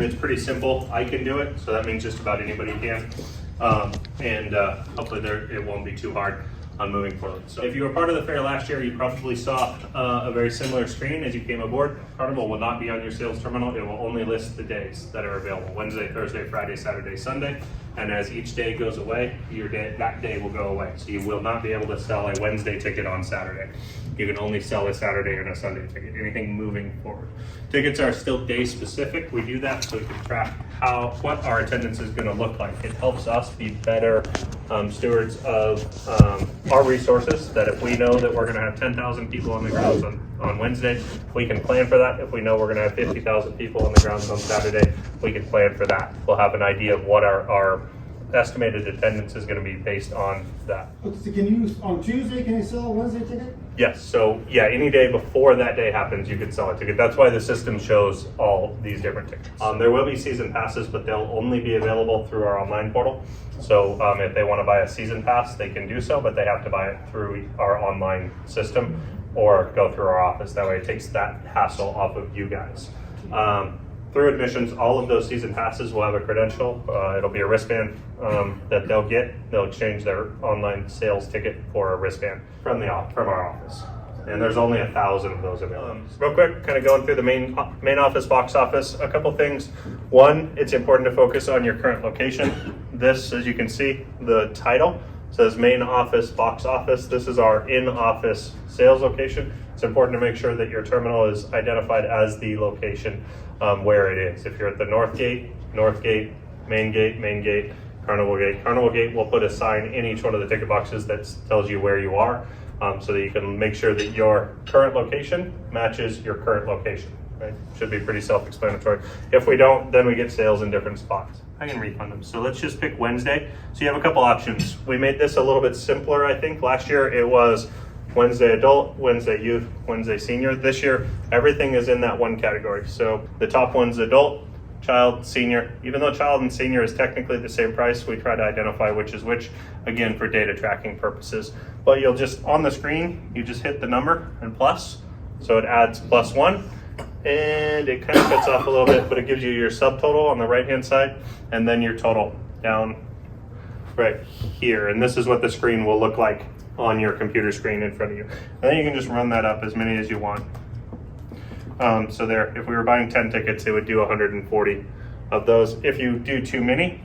It's pretty simple. I can do it, so that means just about anybody can. Hopefully it won't be too hard on moving forward. So if you were part of the fair last year, you probably saw a very similar screen as you came aboard. Carnival will not be on your sales terminal. It will only list the days that are available: Wednesday, Thursday, Friday, Saturday, Sunday. And as each day goes away, that day will go away. So you will not be able to sell a Wednesday ticket on Saturday. You can only sell a Saturday and a Sunday ticket, anything moving forward. Tickets are still day specific. We do that so we can track what our attendance is going to look like. It helps us be better stewards of our resources, that if we know that we're going to have 10,000 people on the grounds on Wednesday, we can plan for that. If we know we're going to have 50,000 people on the grounds on Saturday, we can plan for that. We'll have an idea of what our estimated attendance is going to be based on that. So can you, on Tuesday, can you sell a Wednesday ticket? Yes, so yeah, any day before that day happens, you can sell a ticket. That's why the system shows all these different tickets. There will be season passes, but they'll only be available through our online portal. So if they want to buy a season pass, they can do so, but they have to buy it through our online system or go through our office. That way it takes that hassle off of you guys. Through admissions, all of those season passes will have a credential. It'll be a wristband that they'll get. They'll exchange their online sales ticket for a wristband from our office. And there's only 1,000 of those available. Real quick, kind of going through the main office, box office, a couple things. One, it's important to focus on your current location. This, as you can see, the title says main office, box office. This is our in-office sales location. It's important to make sure that your terminal is identified as the location where it is. If you're at the North Gate, Main Gate, Carnival Gate. Carnival Gate will put a sign in each one of the ticket boxes that tells you where you are, so that you can make sure that your current location matches your current location. Right? Should be pretty self-explanatory. If we don't, then we get sales in different spots. I can refund them. So let's just pick Wednesday. So you have a couple options. We made this a little bit simpler, I think. Last year it was Wednesday adult, Wednesday youth, Wednesday senior. This year, everything is in that one category. So the top one's adult, child, senior. Even though child and senior is technically the same price, we try to identify which is which, again, for data tracking purposes. But you'll just, on the screen, you just hit the number and plus. So it adds +1. And it kind of cuts off a little bit, but it gives you your subtotal on the right-hand side, and then your total down right here. And this is what the screen will look like on your computer screen in front of you. And then you can just run that up as many as you want. So there, if we were buying 10 tickets, it would do 140 of those. If you do too many,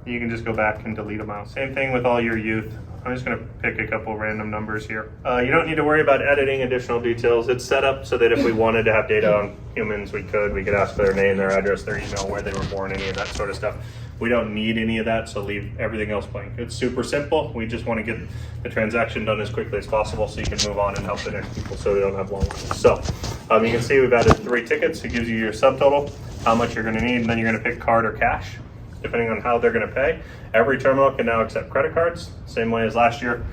you can just go back and delete them out. Same thing with all your youth. I'm just going to pick a couple random numbers here. You don't need to worry about editing additional details. It's set up so that if we wanted to have data on humans, we could ask for their name, their address, their email, where they were born, any of that sort of stuff. We don't need any of that, so leave everything else blank. It's super simple. We just want to get the transaction done as quickly as possible so you can move on and help the next people so they don't have long lines. So you can see we've added 3 tickets. It gives you your subtotal, how much you're going to need, and then you're going to pick card or cash, depending on how they're going to pay. Every terminal can now accept credit cards, same way as last year.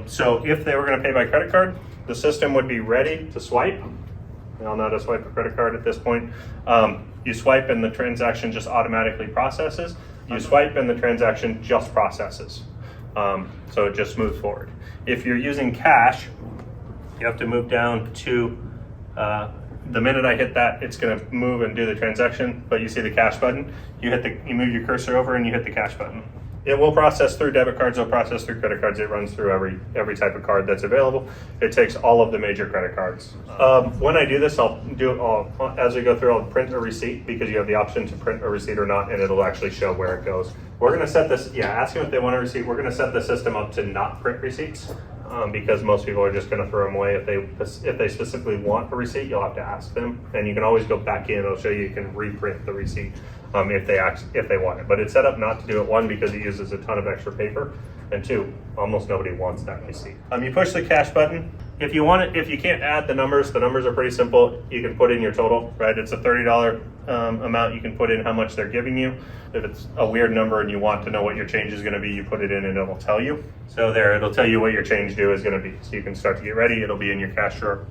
So if they were going to pay by credit card, the system would be ready to swipe. We all know how to swipe a credit card at this point. You swipe and the transaction just automatically processes. You swipe and the transaction just processes. So it just moves forward. If you're using cash, you have to move down to, the minute I hit that, it's going to move and do the transaction, but you see the cash button. You move your cursor over and you hit the cash button. It will process through debit cards, it'll process through credit cards. It runs through every type of card that's available. It takes all of the major credit cards. When I do this, as we go through, I'll print a receipt, because you have the option to print a receipt or not, and it'll actually show where it goes. We're going to set this, ask them if they want a receipt. We're going to set the system up to not print receipts, because most people are just going to throw them away. If they specifically want a receipt, you'll have to ask them, and you can always go back in. It'll show you can reprint the receipt if they want it. But it's set up not to do it, 1, because it uses a ton of extra paper, and 2, almost nobody wants that receipt. You push the cash button. If you can't add the numbers are pretty simple. You can put in your total, right? It's a $30 amount. You can put in how much they're giving you. If it's a weird number and you want to know what your change is going to be, you put it in and it'll tell you. So there, it'll tell you what your change due is going to be. So you can start to get ready. It'll be in your cash drawer.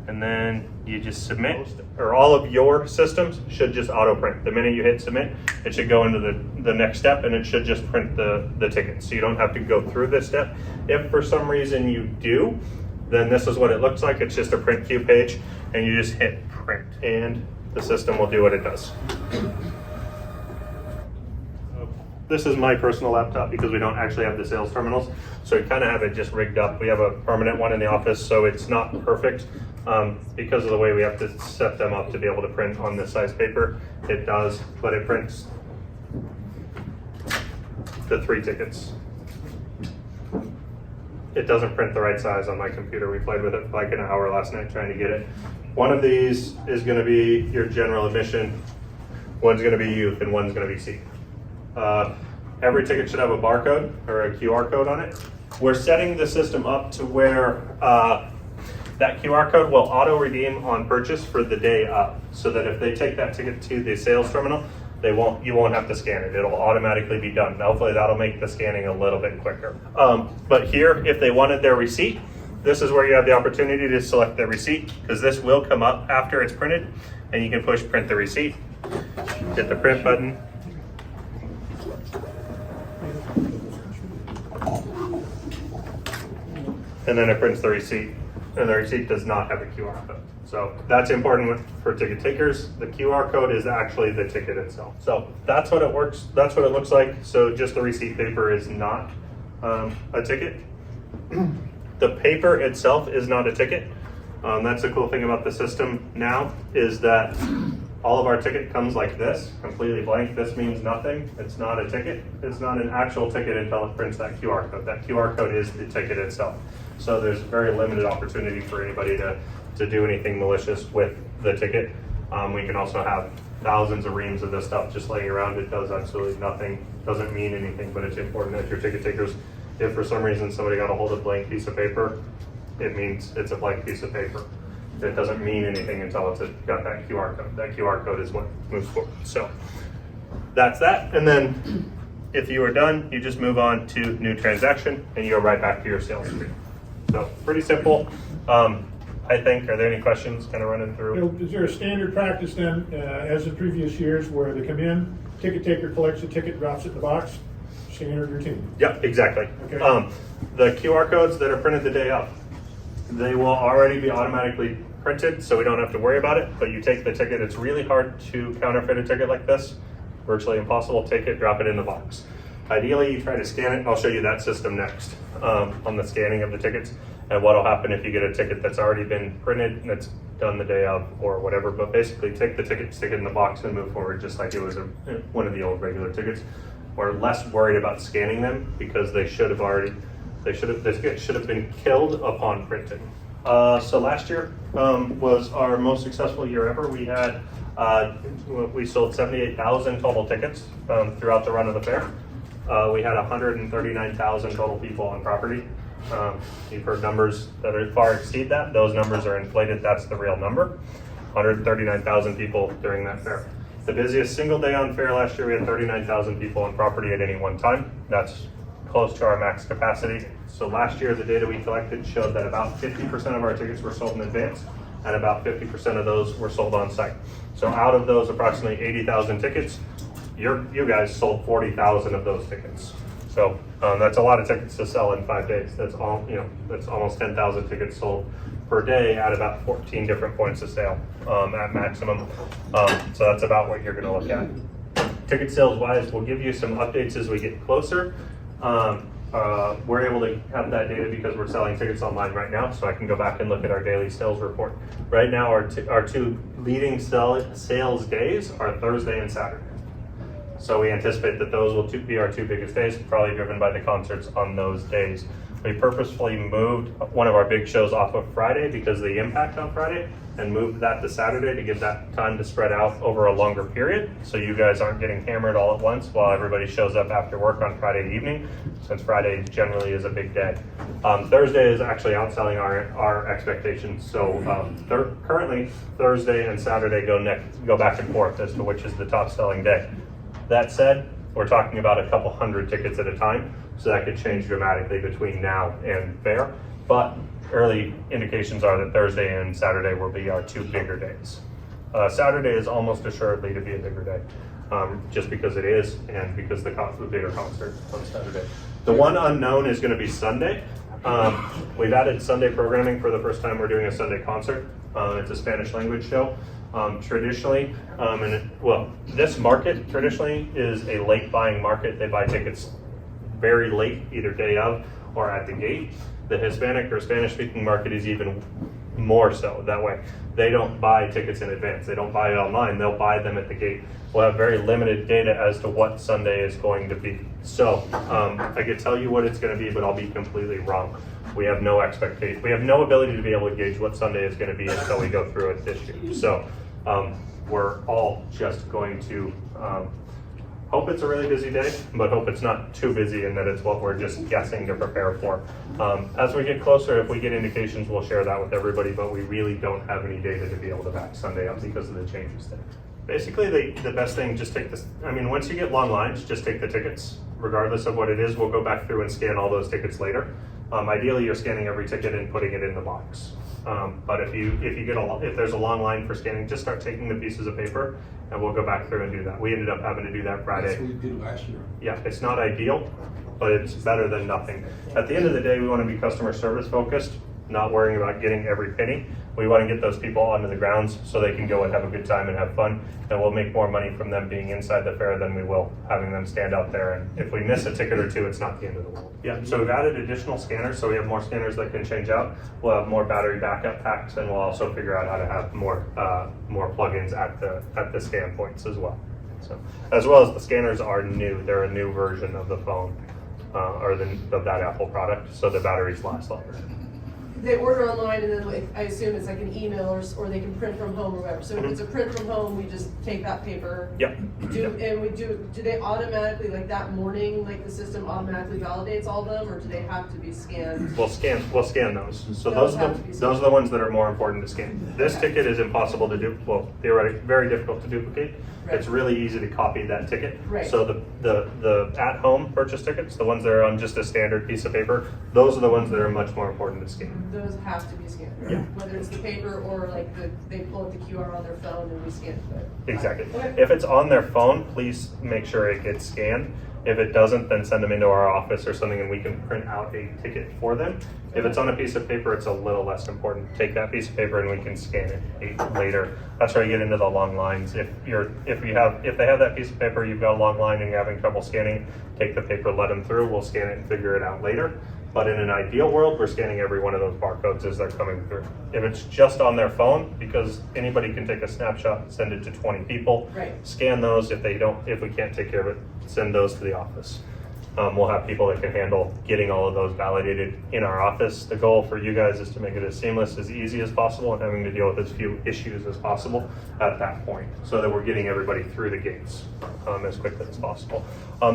And then you just submit, or all of your systems should just auto print. The minute you hit submit, it should go into the next step, and it should just print the ticket. So you don't have to go through this step. If for some reason you do, then this is what it looks like. It's just a print queue page, and you just hit print. And the system will do what it does. This is my personal laptop because we don't actually have the sales terminals. So we kind of have it just rigged up. We have a permanent one in the office, so it's not perfect because of the way we have to set them up to be able to print on this size paper. It does, but it prints the 3 tickets. It doesn't print the right size on my computer. We played with it for like an hour last night trying to get it. One of these is going to be your general admission, one's going to be youth, and one's going to be seat. Every ticket should have a barcode or a QR code on it. We're setting the system up to where that QR code will auto redeem on purchase for the day up, so that if they take that ticket to the sales terminal, you won't have to scan it. It'll automatically be done. Hopefully that'll make the scanning a little bit quicker. But here, if they wanted their receipt, this is where you have the opportunity to select the receipt, because this will come up after it's printed, and you can push print the receipt, hit the print button, and then it prints the receipt, and the receipt does not have a QR code. So that's important for ticket takers. The QR code is actually the ticket itself. So that's what it works. That's what it looks like. So just the receipt paper is not a ticket. The paper itself is not a ticket. That's the cool thing about the system now, is that all of our ticket comes like this, completely blank. This means nothing. It's not a ticket. It's not an actual ticket until it prints that QR code. That QR code is the ticket itself. So there's very limited opportunity for anybody to do anything malicious with the ticket. We can also have thousands of reams of this stuff just laying around. It does absolutely nothing, doesn't mean anything, but it's important that your ticket takers, if for some reason somebody got a hold of a blank piece of paper, it means it's a blank piece of paper. It doesn't mean anything until it's got that QR code. That QR code is what moves forward. So that's that. And then if you are done, you just move on to new transaction and you go right back to your sales screen. So pretty simple. I think, are there any questions kind of running through? Is there a standard practice then, as in previous years, where they come in, ticket taker collects the ticket, drops it in the box, standard routine? Yep, exactly. Okay. The QR codes that are printed the day up, they will already be automatically printed, so we don't have to worry about it, but you take the ticket. It's really hard to counterfeit a ticket like this, virtually impossible. Take it, drop it in the box. Ideally, you try to scan it. I'll show you that system next on the scanning of the tickets and what will happen if you get a ticket that's already been printed and it's done the day of or whatever. But basically, take the ticket, stick it in the box, and move forward just like it was one of the old regular tickets. We're less worried about scanning them because the ticket should have been killed upon printing. So last year was our most successful year ever. We had we sold 78,000 total tickets throughout the run of the fair. We had 139,000 total people on property. You've heard numbers that far exceed that. Those numbers are inflated. That's the real number. 139,000 people during that fair. The busiest single day on fair last year, we had 39,000 people on property at any one time. That's close to our max capacity. So last year, the data we collected showed that about 50% of our tickets were sold in advance, and about 50% of those were sold on site. So out of those approximately 80,000 tickets, you guys sold 40,000 of those tickets. So that's a lot of tickets to sell in 5 days. That's that's almost 10,000 tickets sold per day at about 14 different points of sale at maximum. So that's about what you're going to look at. Ticket sales wise, we'll give you some updates as we get closer. We're able to have that data because we're selling tickets online right now, so I can go back and look at our daily sales report. Right now, our two leading sales days are Thursday and Saturday. So we anticipate that those will be our two biggest days, probably driven by the concerts on those days. We purposefully moved one of our big shows off of Friday because of the impact on Friday, and moved that to Saturday to give that time to spread out over a longer period, so you guys aren't getting hammered all at once while everybody shows up after work on Friday evening, since Friday generally is a big day. Thursday is actually outselling our expectations. So currently Thursday and Saturday go back and forth as to which is the top selling day. That said, we're talking about a couple hundred tickets at a time, so that could change dramatically between now and fair. But early indications are that Thursday and Saturday will be our two bigger days. Saturday is almost assuredly to be a bigger day, just because it is, and because the bigger concert on Saturday. The one unknown is going to be Sunday. We've added Sunday programming for the first time. We're doing a Sunday concert. It's a Spanish language show. Traditionally, this market traditionally is a late buying market. They buy tickets very late, either day of or at the gate. The Hispanic or Spanish speaking market is even more so that way. They don't buy tickets in advance. They don't buy it online. They'll buy them at the gate. We'll have very limited data as to what Sunday is going to be. So I could tell you what it's going to be, but I'll be completely wrong. We have no expectation. We have no ability to be able to gauge what Sunday is going to be until we go through it this year. So we're all just going to hope it's a really busy day, but hope it's not too busy and that it's what we're just guessing to prepare for. As we get closer, if we get indications, we'll share that with everybody, but we really don't have any data to be able to back Sunday up because of the changes there. Basically, the best thing, just take this, once you get long lines, just take the tickets, regardless of what it is. We'll go back through and scan all those tickets later. Ideally, you're scanning every ticket and putting it in the box. But if there's a long line for scanning, just start taking the pieces of paper, and we'll go back through and do that. We ended up having to do that Friday. That's what we did last year. Yeah, it's not ideal, but it's better than nothing. At the end of the day, we want to be customer service focused, not worrying about getting every penny. We want to get those people onto the grounds so they can go and have a good time and have fun, and we'll make more money from them being inside the fair than we will having them stand out there. And if we miss a ticket or two, it's not the end of the world. Yeah, so we've added additional scanners, so we have more scanners that can change out. We'll have more battery backup packs, and we'll also figure out how to have more plugins at the scan points as well. So, as well as the scanners are new. They're a new version of the phone of that Apple product, so the batteries last longer. They order online, and then I assume it's like an email, or they can print from home or whatever. So if it's a print from home, we just take that paper. Yep. Do they automatically, like that morning, like the system automatically validates all of them, or do they have to be scanned? We'll scan those. So Those those are the ones that are more important to scan. This ticket is impossible to do. Well, theoretically, very difficult to duplicate. Right. It's really easy to copy that ticket. Right. So the at-home purchase tickets, the ones that are on just a standard piece of paper, those are the ones that are much more important to scan. Those have to be scanned, right? Yeah. Whether it's the paper or like they pull up the QR on their phone and we scan it. Exactly. Okay. If it's on their phone, please make sure it gets scanned. If it doesn't, then send them into our office or something and we can print out a ticket for them. If it's on a piece of paper, it's a little less important. Take that piece of paper and we can scan it later. That's where you get into the long lines. If they have that piece of paper, you've got a long line and you're having trouble scanning, take the paper, let them through. We'll scan it and figure it out later. But in an ideal world, we're scanning every one of those barcodes as they're coming through. If it's just on their phone, because anybody can take a snapshot and send it to 20 people, Right. Scan those. If we can't take care of it, send those to the office. We'll have people that can handle getting all of those validated in our office. The goal for you guys is to make it as seamless, as easy as possible, and having to deal with as few issues as possible at that point, so that we're getting everybody through the gates as quickly as possible.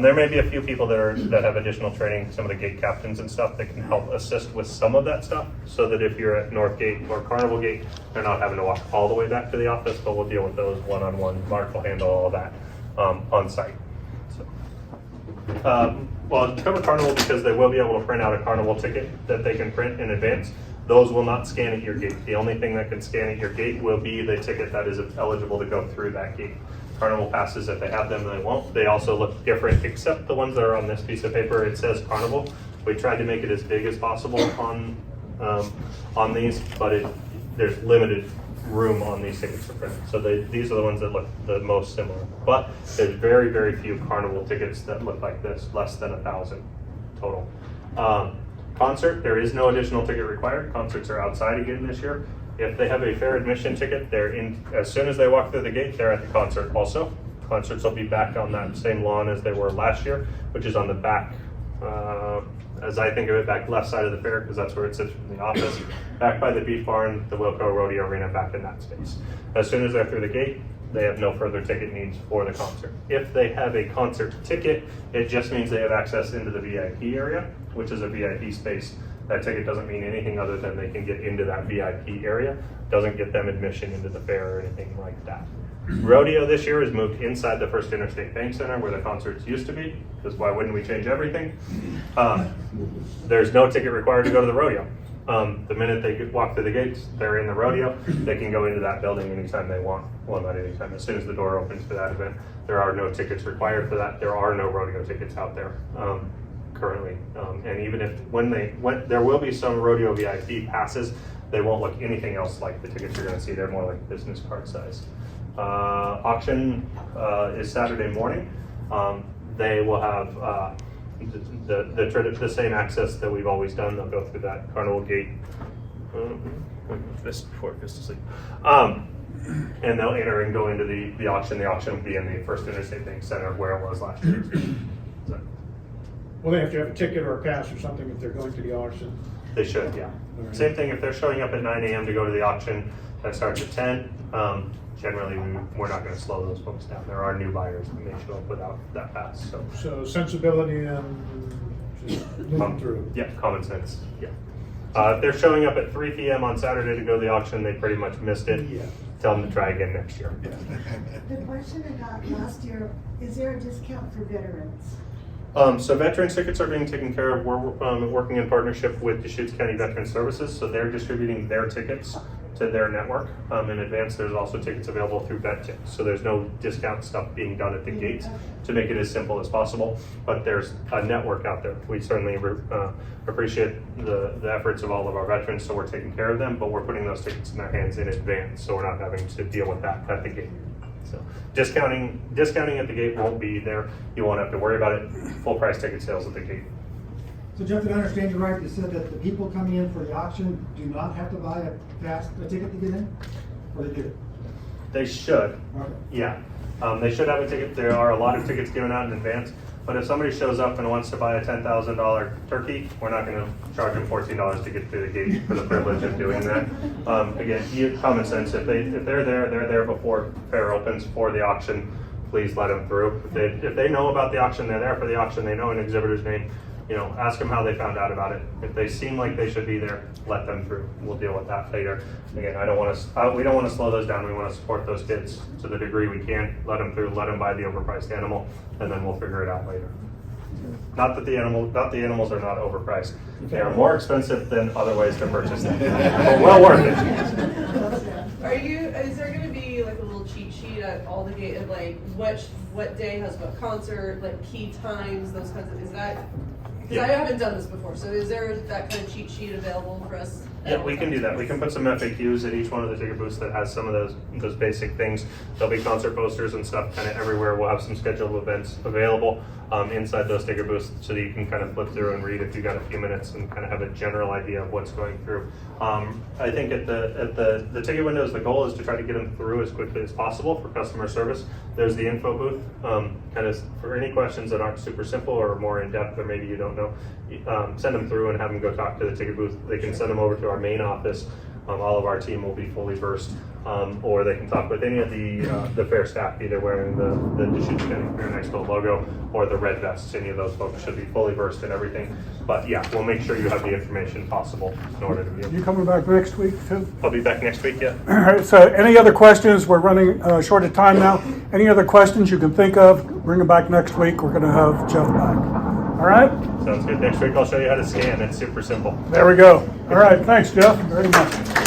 There may be a few people that have additional training, some of the gate captains and stuff, that can help assist with some of that stuff, so that if you're at North Gate or Carnival Gate, they're not having to walk all the way back to the office, but we'll deal with those one-on-one. Mark will handle all of that on site. Well, cover Carnival, because they will be able to print out a Carnival ticket that they can print in advance. Those will not scan at your gate. The only thing that can scan at your gate will be the ticket that is eligible to go through that gate. Carnival Passes, if they have them, they won't. They also look different, except the ones that are on this piece of paper. It says Carnival. We tried to make it as big as possible on these, but there's limited room on these tickets to print. So these are the ones that look the most similar. But there's very, very few Carnival tickets that look like this, less than 1,000 total. Concert, there is no additional ticket required. Concerts are outside again this year. If they have a fair admission ticket, they're in as soon as they walk through the gate, they're at the concert also. Concerts will be back on that same lawn as they were last year, which is on the back, as I think of it, back left side of the fair, because that's where it sits from the office. Back by the beef barn, the Wilco Rodeo Arena, back in that space. As soon as they're through the gate, they have no further ticket needs for the concert. If they have a concert ticket, it just means they have access into the VIP area, which is a VIP space. That ticket doesn't mean anything other than they can get into that VIP area. Doesn't get them admission into the fair or anything like that. Rodeo this year is moved inside the First Interstate Bank Center where the concerts used to be, because why wouldn't we change everything? There's no ticket required to go to the rodeo. The minute they walk through the gates, they're in the rodeo. They can go into that building anytime they want. Well, not anytime. As soon as the door opens for that event, there are no tickets required for that. There are no rodeo tickets out there currently. And even if there will be some rodeo VIP passes They won't look anything else like the tickets you're going to see. They're more like business card size. Auction is Saturday morning. They will have the same access that we've always done. They'll go through that Carnival gate. Before it goes to sleep. And they'll enter and go into the auction. The auction will be in the First Interstate Bank Center where it was last year. So, Well, they have to have a ticket or a pass or something if they're going to the auction. they should, yeah. All right. Same thing if they're showing up at 9 a.m. to go to the auction that starts at 10. Generally, we're not going to slow those folks down. There are new buyers that may show up without that pass. So sensibility and just moving through. Yeah, common sense. Yeah. If they're showing up at 3 p.m. on Saturday to go to the auction, they pretty much missed it. Yeah. Tell them to try again next year. The question I got last year, is there a discount for veterans? So veteran tickets are being taken care of. We're working in partnership with Deschutes County Veteran Services, so they're distributing their tickets to their network. In advance, there's also tickets available through VetTix, so there's no discount stuff being done at the gate to make it as simple as possible, but there's a network out there. We certainly appreciate the efforts of all of our veterans, so we're taking care of them, but we're putting those tickets in their hands in advance, so we're not having to deal with that at the gate. So discounting at the gate won't be there. You won't have to worry about it. Full price ticket sales at the gate. So Jeff, did I understand you right? You said that the people coming in for the auction do not have to buy a ticket to get in? Or they do? They should. Okay. Yeah. They should have a ticket. There are a lot of tickets given out in advance. But if somebody shows up and wants to buy a $10,000 turkey, we're not going to charge them $14 to get through the gate for the privilege of doing that. Again, common sense. If they're there before fair opens for the auction. Please let them through. If they know about the auction, they're there for the auction. They know an exhibitor's name. Ask them how they found out about it. If they seem like they should be there, let them through. We'll deal with that later. Again, we don't want to slow those down. We want to support those kids to the degree we can. Let them through. Let them buy the overpriced animal, and then we'll figure it out later. Not that the animals are not overpriced. They are more expensive than other ways to purchase them, but well worth it. Is there gonna be like a little cheat sheet at all the gate of like what day has what concert, like key times, those kinds of, is that? Because I haven't done this before, so is there that kind of cheat sheet available for us? Yeah, we can do that. We can put some FAQs at each one of the ticket booths that has some of those basic things. There'll be concert posters and stuff kind of everywhere. We'll have some scheduled events available inside those ticket booths so that you can kind of flip through and read if you've got a few minutes and kind of have a general idea of what's going through. I think at the ticket windows, the goal is to try to get them through as quickly as possible for customer service. There's the info booth, kind of for any questions that aren't super simple or more in depth or maybe you don't know, send them through and have them go talk to the ticket booth. They can send them over to our main office. All of our team will be fully versed, or they can talk with any of the fair staff, either wearing the Deschutes County Fair Expo logo or the red vests. Any of those folks should be fully versed in everything. But yeah, we'll make sure you have the information possible in order to be able. You coming back next week too? I'll be back next week, yeah. All right, so any other questions? We're running short of time now. Any other questions you can think of, bring them back next week. We're gonna have Jeff back. All right? Sounds good. Next week I'll show you how to scan. It's super simple. There we go. All right, thanks, Jeff, very much.